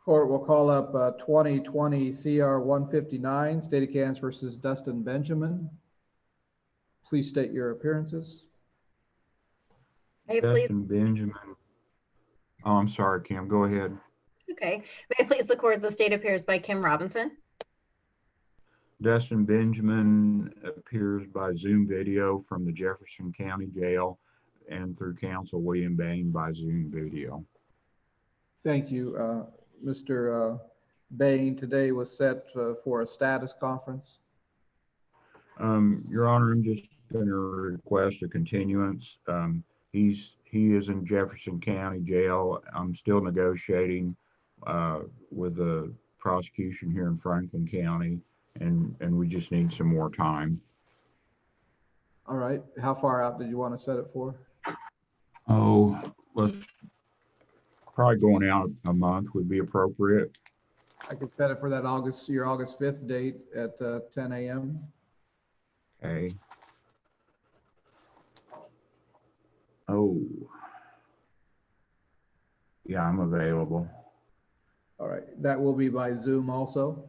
Court will call up 2020 CR 159, State of Kansas versus Dustin Benjamin. Please state your appearances. May I please? Dustin Benjamin. Oh, I'm sorry, Kim. Go ahead. Okay. May I please the court, the state appears by Kim Robinson. Dustin Benjamin appears by Zoom video from the Jefferson County Jail and through counsel William Bain by Zoom video. Thank you, Mr. Bain. Today was set for a status conference. Your Honor, I'm just going to request a continuance. He is in Jefferson County Jail. I'm still negotiating with the prosecution here in Franklin County, and we just need some more time. All right. How far out did you want to set it for? Oh, let's probably going out a month would be appropriate. I could set it for that your August 5th date at 10 a.m. Okay. Oh. Yeah, I'm available. All right. That will be by Zoom also.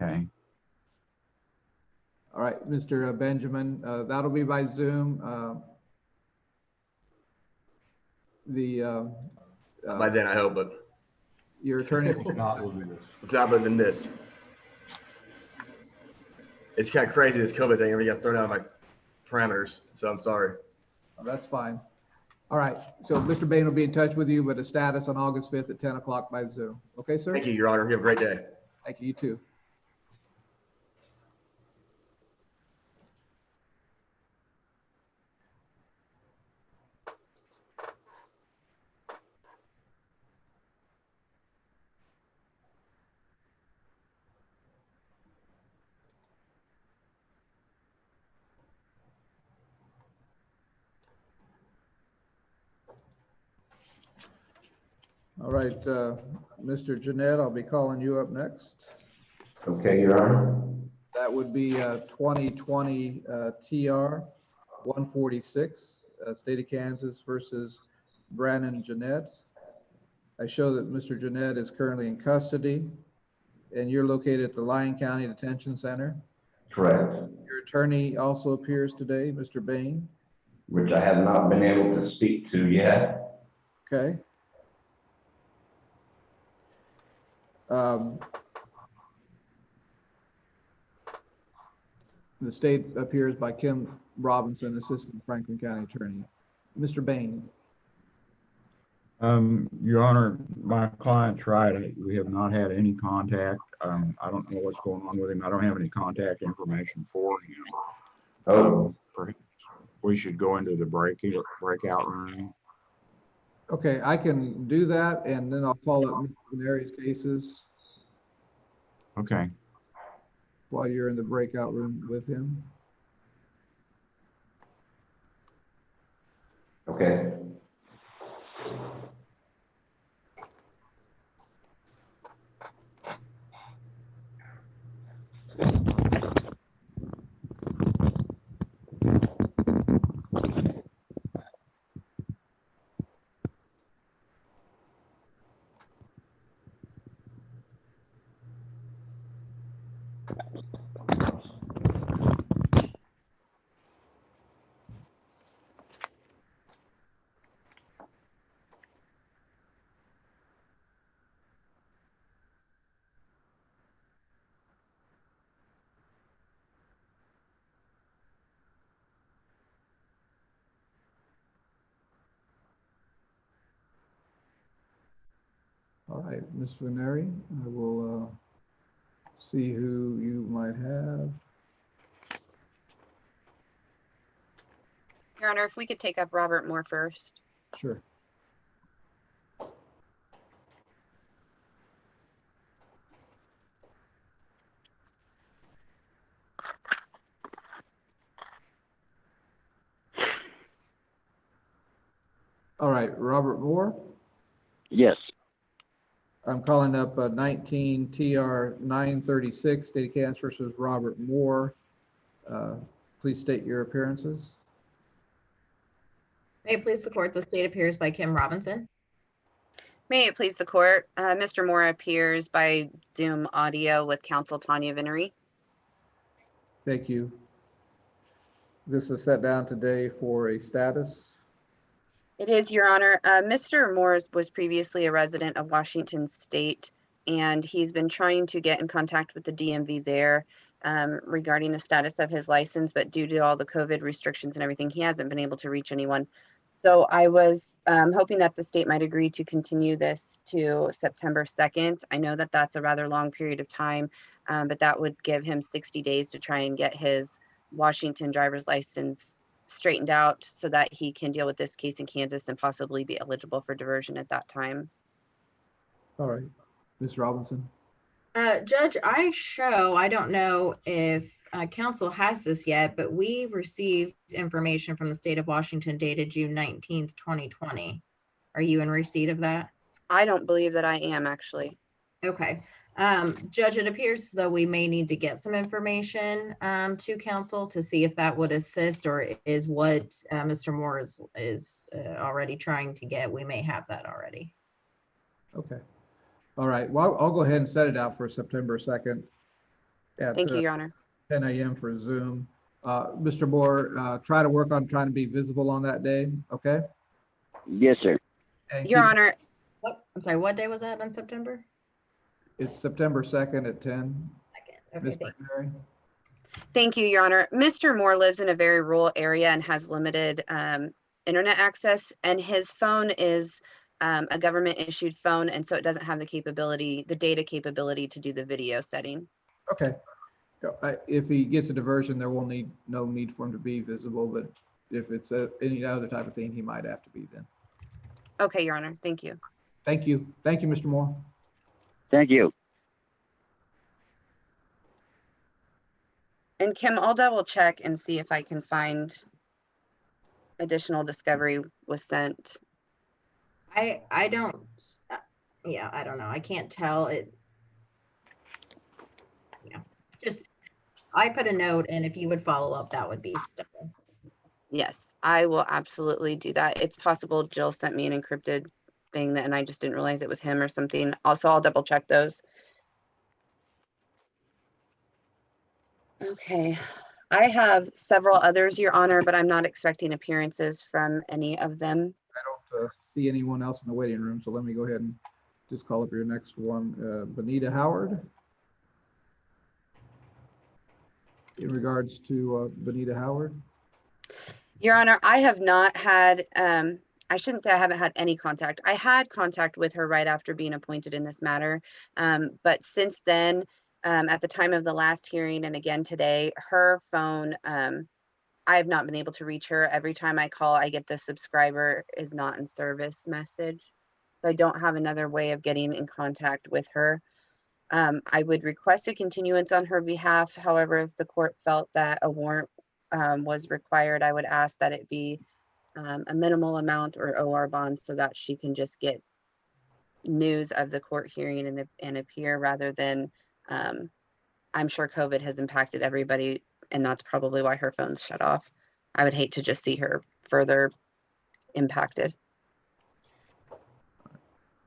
Okay. All right, Mr. Benjamin, that'll be by Zoom. By then, I hope, but Your attorney. it's not better than this. It's kind of crazy, this COVID thing. Everybody got thrown out of my parameters, so I'm sorry. That's fine. All right, so Mr. Bain will be in touch with you, but a status on August 5th at 10 o'clock by Zoom. Okay, sir? Thank you, Your Honor. You have a great day. Thank you, you too. All right, Mr. Jeanette, I'll be calling you up next. Okay, Your Honor. That would be 2020 TR 146, State of Kansas versus Brandon Jeanette. I show that Mr. Jeanette is currently in custody, and you're located at the Lyon County Detention Center. Correct. Your attorney also appears today, Mr. Bain. Which I have not been able to speak to yet. Okay. The state appears by Kim Robinson, Assistant Franklin County Attorney. Mr. Bain. Your Honor, my client tried. We have not had any contact. I don't know what's going on with him. I don't have any contact information for him. Oh. Perhaps we should go into the breakout room. Okay, I can do that, and then I'll call up Mr. Canari's cases Okay. while you're in the breakout room with him. Okay. All right, Ms. Veneri, I will see who you might have. Your Honor, if we could take up Robert Moore first. Sure. All right, Robert Moore. Yes. I'm calling up 19 TR 936, State of Kansas versus Robert Moore. Please state your appearances. May it please the court, the state appears by Kim Robinson. May it please the court, Mr. Moore appears by Zoom audio with counsel Tanya Vinery. Thank you. This is set down today for a status. It is, Your Honor. Mr. Moore was previously a resident of Washington State, and he's been trying to get in contact with the DMV there regarding the status of his license, but due to all the COVID restrictions and everything, he hasn't been able to reach anyone. So I was hoping that the state might agree to continue this to September 2nd. I know that that's a rather long period of time, but that would give him 60 days to try and get his Washington driver's license straightened out so that he can deal with this case in Kansas and possibly be eligible for diversion at that time. All right, Ms. Robinson. Judge, I don't know if council has this yet, but we received information from the state of Washington dated June 19th, 2020. Are you in receipt of that? I don't believe that I am actually. Okay. Judge, it appears as though we may need to get some information to council to see if that would assist, or is what Mr. Moore is already trying to get. We may have that already. Okay. All right. Well, I'll go ahead and set it out for September 2nd at Thank you, Your Honor. 10 a.m. for Zoom. Mr. Moore, try to work on trying to be visible on that day. Okay. Yes, sir. And Your keep- Honor, I'm sorry, what day was that in September? It's September 2nd at 10. Okay, Ms. thank McNary? thank you, Your Honor. Mr. Moore lives in a very rural area and has limited internet access, and his phone is a government issued phone, and so it doesn't have the capability, the data capability to do the video setting. Okay. If he gets a diversion, there will no need for him to be visible, but if it's any other type of thing, he might have to be then. Okay, Your Honor. Thank you. Thank you. Thank you, Mr. Moore. Thank you. And Kim, I'll double check and see if I can find additional discovery was sent. I don't, yeah, I don't know. I can't tell it. Yeah, just, I put a note, and if you would follow up, that would be stellar. Yes, I will absolutely do that. It's possible Jill sent me an encrypted thing and I just didn't realize it was him or something. Also, I'll double check those. Okay, I have several others, Your Honor, but I'm not expecting appearances from any of them. I don't see anyone else in the waiting room, so let me go ahead and just call up your next one. Benita Howard. In regards to Benita Howard. Your Honor, I have not had, I shouldn't say I haven't had any contact. I had contact with her right after being appointed in this matter. But since then, at the time of the last hearing and again today, her phone, I have not been able to reach her. Every time I call, I get the subscriber is not in service message. So I don't have another way of getting in contact with her. I would request a continuance on her behalf. However, if the court felt that a warrant was required, I would ask that it be a minimal amount or OR bond so that she can just get news of the court hearing and appear rather than, I'm sure COVID has impacted everybody and that's probably why her phone's shut off. I would hate to just see her further impacted.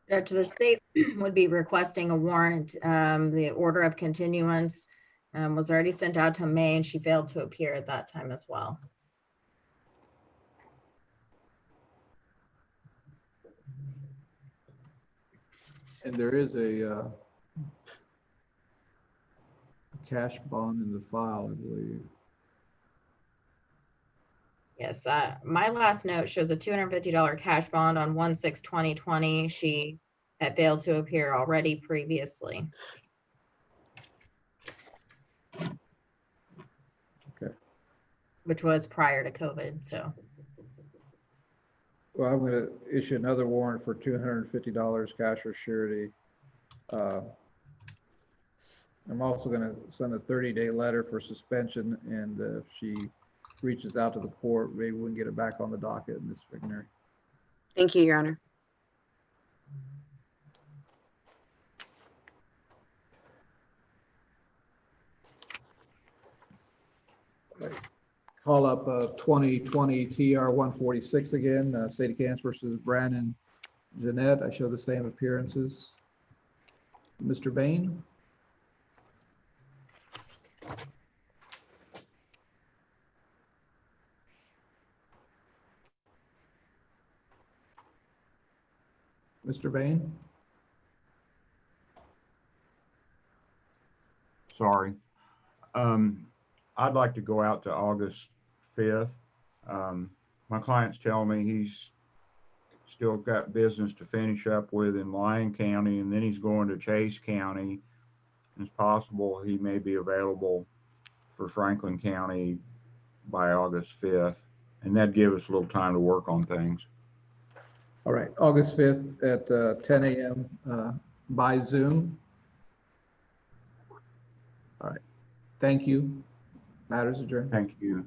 Judge, the state would be requesting a warrant. The order of continuance was already sent out to May, and she failed to appear at that time as well. And there is a cash bond in the file, I believe. Yes, my last note shows a $250 cash bond on 1/6/2020. She had failed to appear already previously. Okay. Which was prior to COVID, so. Well, I'm going to issue another warrant for $250 cash or surety. I'm also going to send a 30-day letter for suspension, and if she reaches out to the court, maybe we can get it back on the docket, Ms. McNary. Thank you, Your Honor. Call up 2020 TR 146 again, State of Kansas versus Brandon Jeanette, I show the same appearances. Mr. Bain? Mr. Bain? Sorry. I'd like to go out to August 5th. My client's telling me he's still got business to finish up with in Lyon County, and then he's going to Chase County. It's possible he may be available for Franklin County by August 5th, and that'd give us a little time to work on things. All right, August 5th at 10 a.m. By Zoom. All right, thank you. Matters adjourned. Thank you.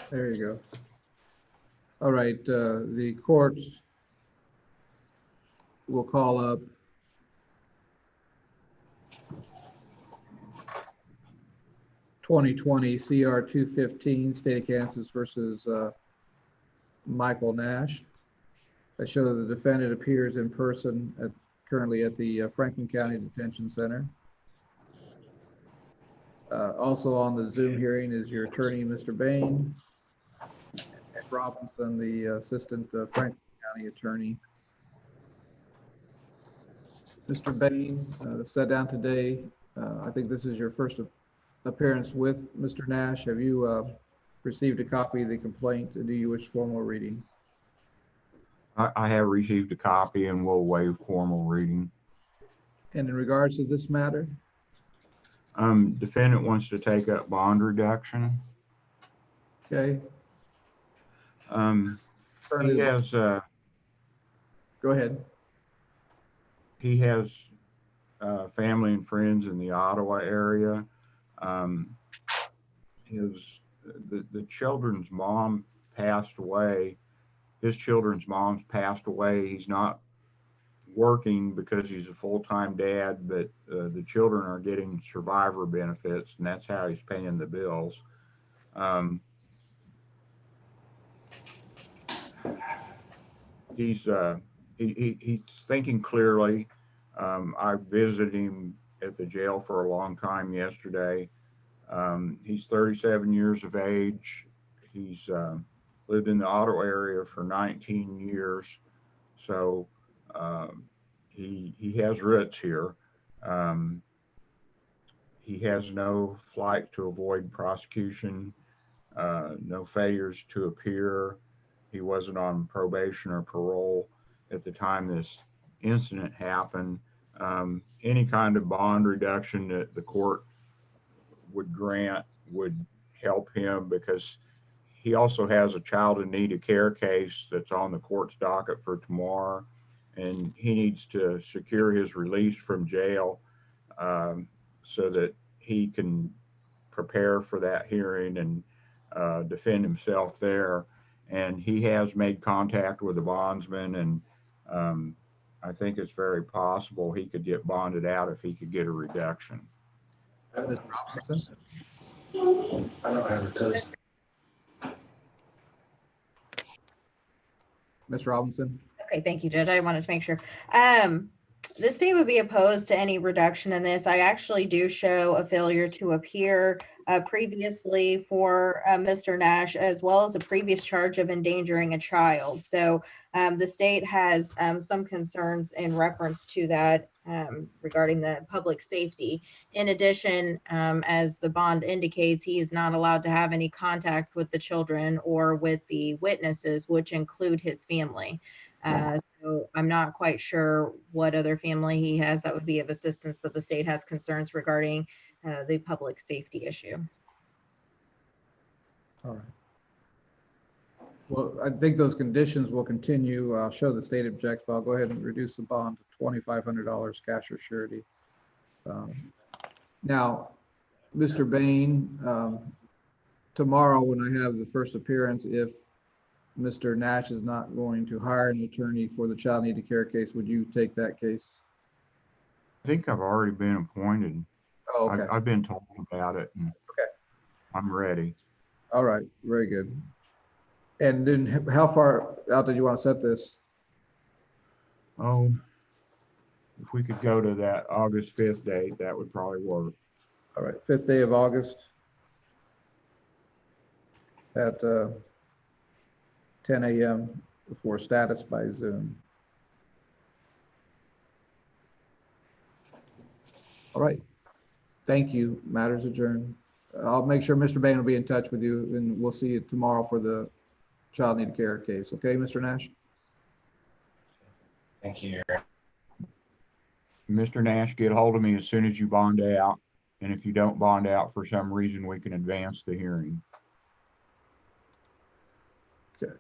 There you go. All right, the court will call up (2020) CR 215, State of Kansas versus Michael Nash. I show that the defendant appears in person currently at the Franklin County Detention Center. Also on the Zoom hearing is your attorney, Mr. Bain, Ms. Robinson, the assistant Franklin County attorney. Mr. Bain, sat down today. I think this is your first appearance with Mr. Nash. Have you received a copy of the complaint? Do you wish formal reading? I have received a copy and will waive formal reading. And in regards to this matter? Defendant wants to take up bond reduction. Okay. He has Go ahead. he has family and friends in the Ottawa area. The children's mom passed away. His children's mom's passed away. He's not working because he's a full-time dad, but the children are getting survivor benefits, and that's how he's paying the bills. He's thinking clearly. I visited him at the jail for a long time yesterday. He's 37 years of age. He's lived in the Ottawa area for 19 years. So he has roots here. He has no flight to avoid prosecution, no failures to appear. He wasn't on probation or parole at the time this incident happened. Any kind of bond reduction that the court would grant would help him, because he also has a child in need of care case that's on the court's docket for tomorrow, and he needs to secure his release from jail so that he can prepare for that hearing and defend himself there. And he has made contact with the bondsman, and I think it's very possible he could get bonded out if he could get a reduction. Ms. Robinson? Ms. Robinson? Okay, thank you, Judge. I wanted to make sure. The state would be opposed to any reduction in this. I actually do show a failure to appear previously for Mr. Nash, as well as a previous charge of endangering a child. So the state has some concerns in reference to that regarding the public safety. In addition, as the bond indicates, he is not allowed to have any contact with the children or with the witnesses, which include his family. So I'm not quite sure what other family he has that would be of assistance, but the state has concerns regarding the public safety issue. All right. Well, I think those conditions will continue. I'll show the state objects, but I'll go ahead and reduce the bond to $2,500 cash or surety. Now, Mr. Bain, tomorrow when I have the first appearance, if Mr. Nash is not going to hire an attorney for the child needed care case, would you take that case? I think I've already been appointed. Oh, okay. I've been told about it and Okay. I'm ready. All right. Very good. And then how far out did you want to set this? Oh, if we could go to that August 5th date, that would probably work. All right. 5th day of August at 10 a.m. for status by Zoom. All right. Thank you. Matters adjourned. I'll make sure Mr. Bain will be in touch with you, and we'll see you tomorrow for the child needed care case. Okay, Mr. Nash? Thank you. Mr. Nash, get hold of me as soon as you bond out. And if you don't bond out for some reason, we can advance the hearing. Okay.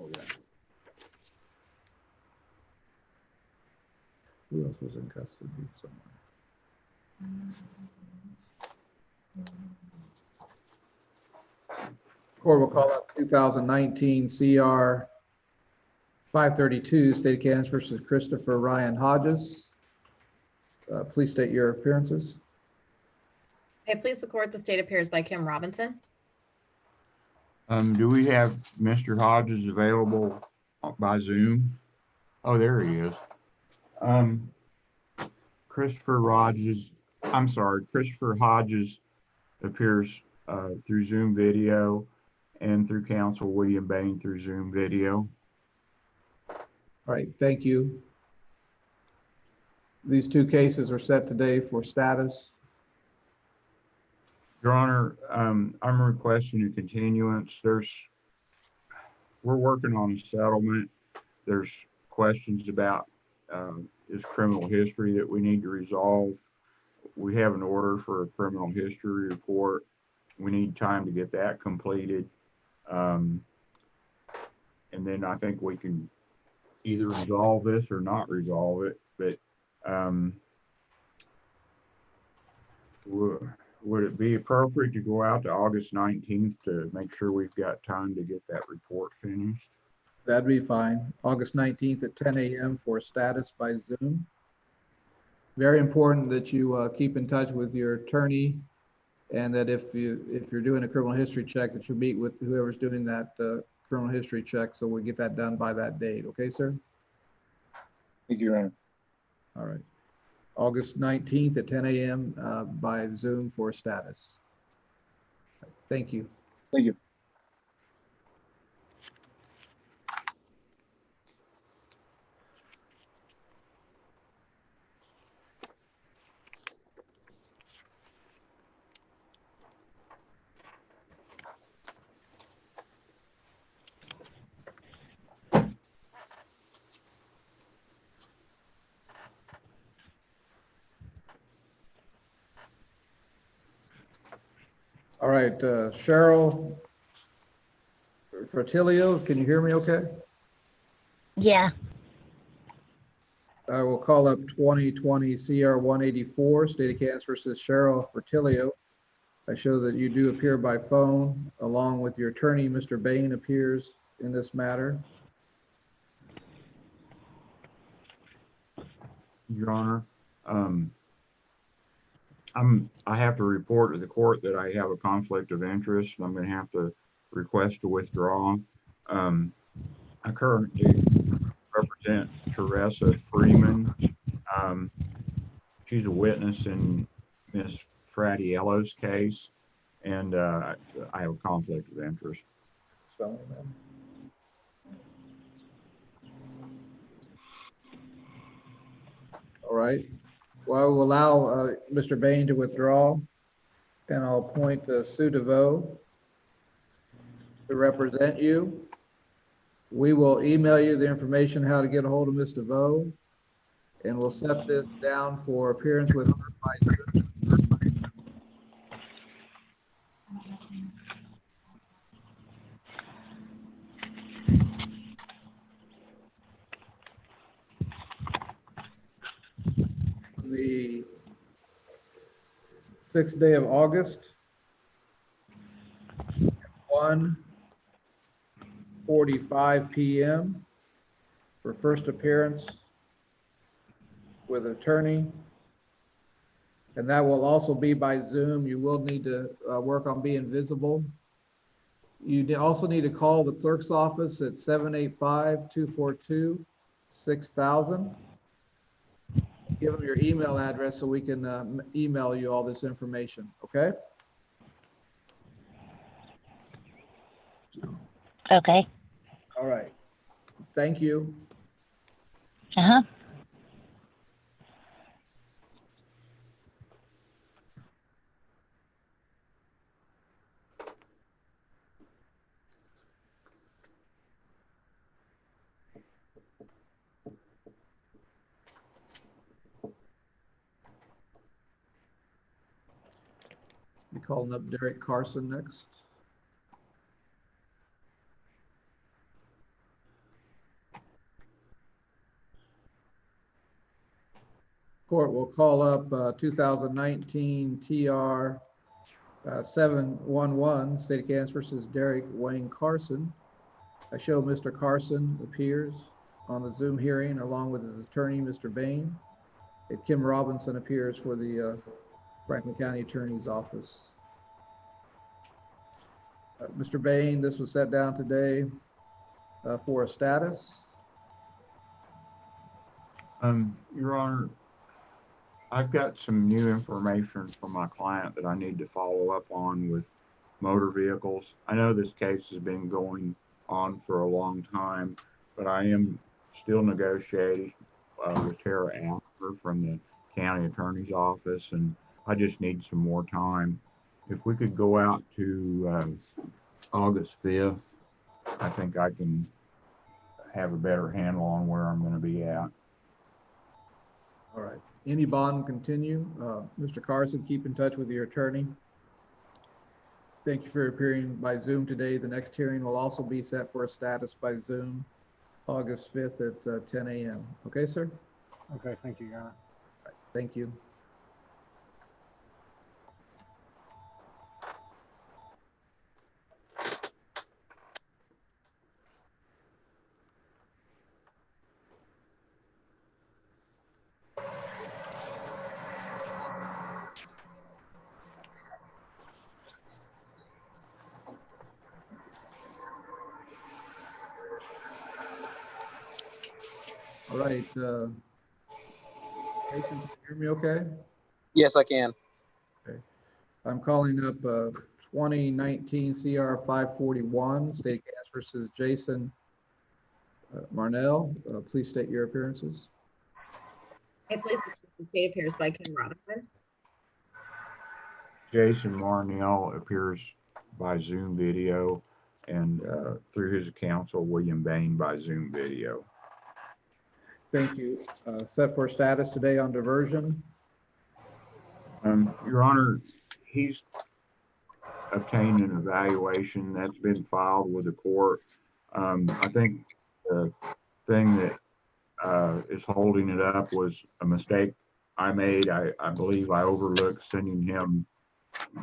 Oh, yeah. Who else was in custody somewhere? Court will call up 2019 CR 532, State of Kansas versus Christopher Ryan Hodges. Please state your appearances. Okay, please the court, the state appears by Kim Robinson. Do we have Mr. Hodges available by Zoom? Oh, there he is. Christopher Hodges appears through Zoom video and through counsel William Bain through Zoom video. All right, thank you. These two cases are set today for status. Your Honor, I'm requesting a continuance. We're working on a settlement. There's questions about his criminal history that we need to resolve. We have an order for a criminal history report. We need time to get that completed. And then I think we can either resolve this or not resolve it. But would it be appropriate to go out to August 19th to make sure we've got time to get that report finished? That'd be fine. August 19th at 10 a.m. for status by Zoom. Very important that you keep in touch with your attorney, and that if you're doing a criminal history check, that you meet with whoever's doing that criminal history check, so we get that done by that date. Okay, sir? Thank you, Your Honor. All right. August 19th at 10 a.m. By Zoom for status. Thank you. Thank you. All right, Cheryl Fertilio, can you hear me okay? Yeah. I will call up 2020 CR 184, State of Kansas versus Cheryl Fertilio. I show that you do appear by phone, along with your attorney, Mr. Bain, appears in this matter. Your Honor, I have to report to the court that I have a conflict of interest, and I'm gonna have to request a withdraw. I currently represent Teresa Freeman. Um, she's a witness in Miss Fratiello's case, and I have a conflict of interest. Spelling, ma'am. All right. Well, I will allow Mr. Bain to withdraw, and I'll appoint Sue DeVoe to represent you. We will email you the information how to get a hold of Ms. DeVoe, and we'll set this down for appearance with her by Zoom. The 6th day of August, 1:45 p.m. for first appearance with attorney. And that will also be by Zoom. You will need to work on being visible. You also need to call the clerk's office at 785-242-6000. Give them your email address so we can email you all this information, okay? Okay. All right. Thank you. Uh-huh. Be calling up Derek Carson next. Court will call up 2019 TR 711, State of Kansas versus Derek Wayne Carson. I show Mr. Carson appears on the Zoom hearing along with his attorney, Mr. Bain. And Kim Robinson appears for the Franklin County Attorney's Office. Mr. Bain, this was set down today for a status. Your Honor, I've got some new information from my client that I need to follow up on with motor vehicles. I know this case has been going on for a long time, but I am still negotiating with Tara Alper from the county attorney's office, and I just need some more time. If we could go out to August 5th, I think I can have a better handle on where I'm going to be at. All right. Any bond continue. Mr. Carson, keep in touch with your attorney. Thank you for appearing by Zoom today. The next hearing will also be set for a status by Zoom, August 5th at 10 a.m. Okay, sir? Okay, thank you, Your Honor. All right, thank you. All right. Jason, can you hear me okay? Yes, I can. Okay. I'm calling up 2019 CR 541, State of Kansas versus Jason Marnell. Please state your appearances. Okay, please, the state appears by Kim Robinson. Jason Marnell appears by Zoom video, and through his counsel, William Bain by Zoom video. Thank you. Set for status today on diversion. Your Honor, he's obtained an evaluation that's been filed with the court. I think the thing that is holding it up was a mistake I made. I believe I overlooked sending him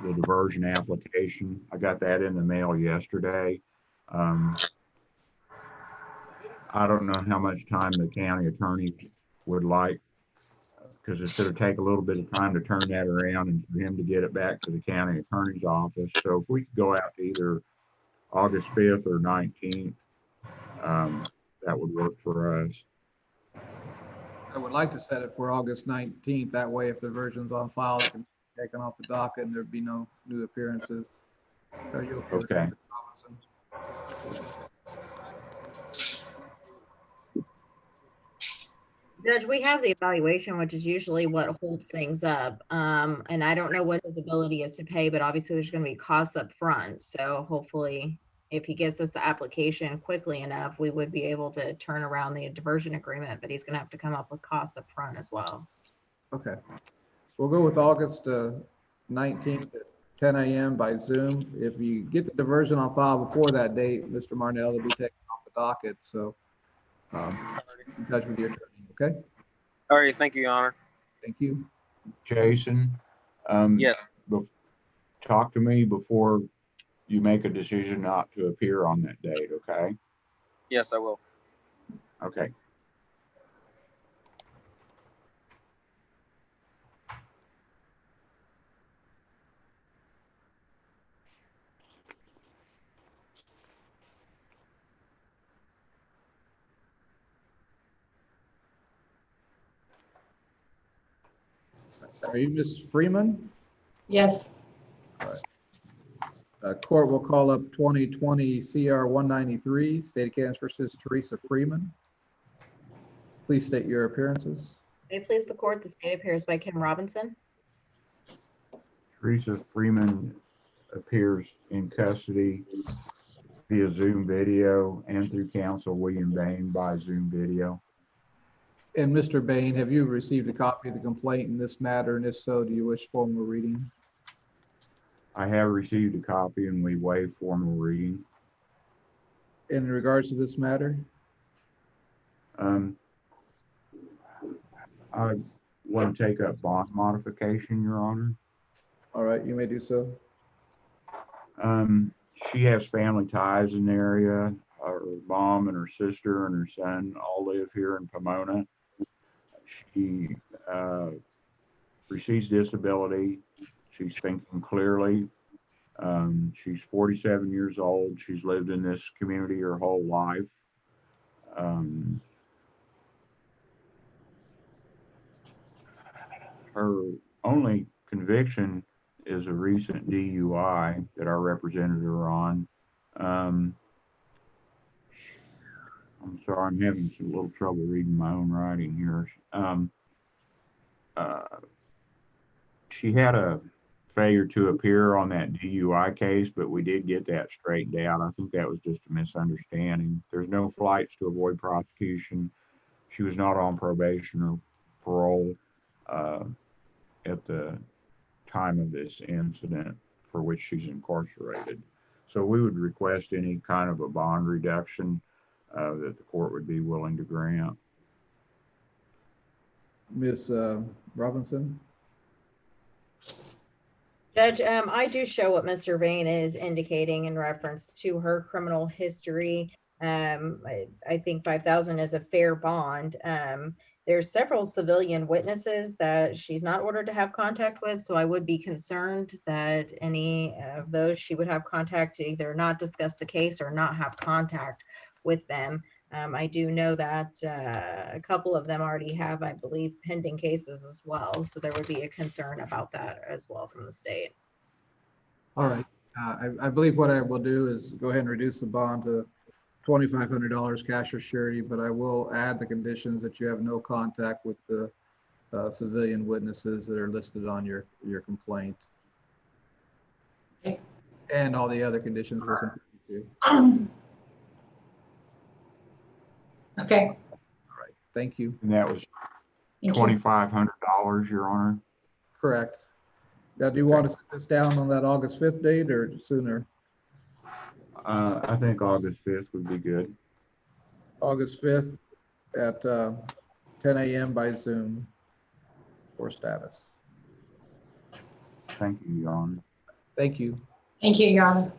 the diversion application. I got that in the mail yesterday. I don't know how much time the county attorney would like because it's going to take a little bit of time to turn that around and for him to get it back to the county attorney's office. So if we could go out to either August 5th or 19th, that would work for us. I would like to set it for August 19th. That way, if the version's on file, it can be taken off the docket and there'd be no new appearances. Are you okay with that, Okay. Mr. Robinson? Judge, we have the evaluation, which is usually what holds things up. And I don't know what his ability is to pay, but obviously there's gonna be costs up front. So hopefully, if he gets us the application quickly enough, we would be able to turn around the diversion agreement, but he's gonna have to come up with costs up front as well. Okay. We'll go with August 19th at 10 a.m. by Zoom. If you get the diversion on file before that date, Mr. Marnell will be taken off the docket. So in touch with your attorney, okay? All right, thank you, Your Honor. Thank you. Jason, Yes, talk to me before you make a decision not to appear on that date, okay? yes, I will. Okay. Are you Ms. Freeman? Yes. Court will call up 2020 CR 193, State of Kansas versus Teresa Freeman. Please state your appearances. May it please the court, the state appears by Kim Robinson. Teresa Freeman appears in custody via Zoom video and through counsel William Bain by Zoom video. And Mr. Bain, have you received a copy of the complaint in this matter? And if so, do you wish formal reading? I have received a copy and we waive formal reading. In regards to this matter? I want to take up bond modification, Your Honor. All right, you may do so. She has family ties in the area. Her mom and her sister and her son all live here in Pomona. She receives disability. She's thinking clearly. She's 47 years old. She's lived in this community her whole life. Her only conviction is a recent DUI that I represented her on. I'm sorry, I'm having a little trouble reading my own writing here. She had a failure to appear on that DUI case, but we did get that straightened out. I think that was just a misunderstanding. There's no flights to avoid prosecution. She was not on probation or parole at the time of this incident for which she's incarcerated. So we would request any kind of a bond reduction that the court would be willing to grant. Ms. Robinson? Judge, I do show what Mr. Bain is indicating in reference to her criminal history. I think 5,000 is a fair bond. There's several civilian witnesses that she's not ordered to have contact with, so I would be concerned that any of those she would have contact to either not discuss the case or not have contact with them. I do know that a couple of them already have, I believe, pending cases as well, so there would be a concern about that as well from the state. All right. I believe what I will do is go ahead and reduce the bond to $2,500 cash or surety, but I will add the conditions that you have no contact with the civilian witnesses that are listed on your complaint. Okay. And all the other conditions we'll continue to. Okay. All right. Thank you. And that was Thank you. $2,500, Your Honor. Correct. Now, do you want to set this down on that August 5th date or sooner? I think August 5th would be good. August 5th at 10 a.m. by Zoom for status. Thank you, Your Honor. Thank you. Thank you, Your Honor.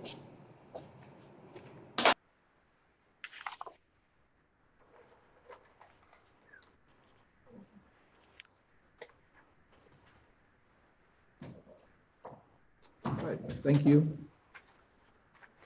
Thank you.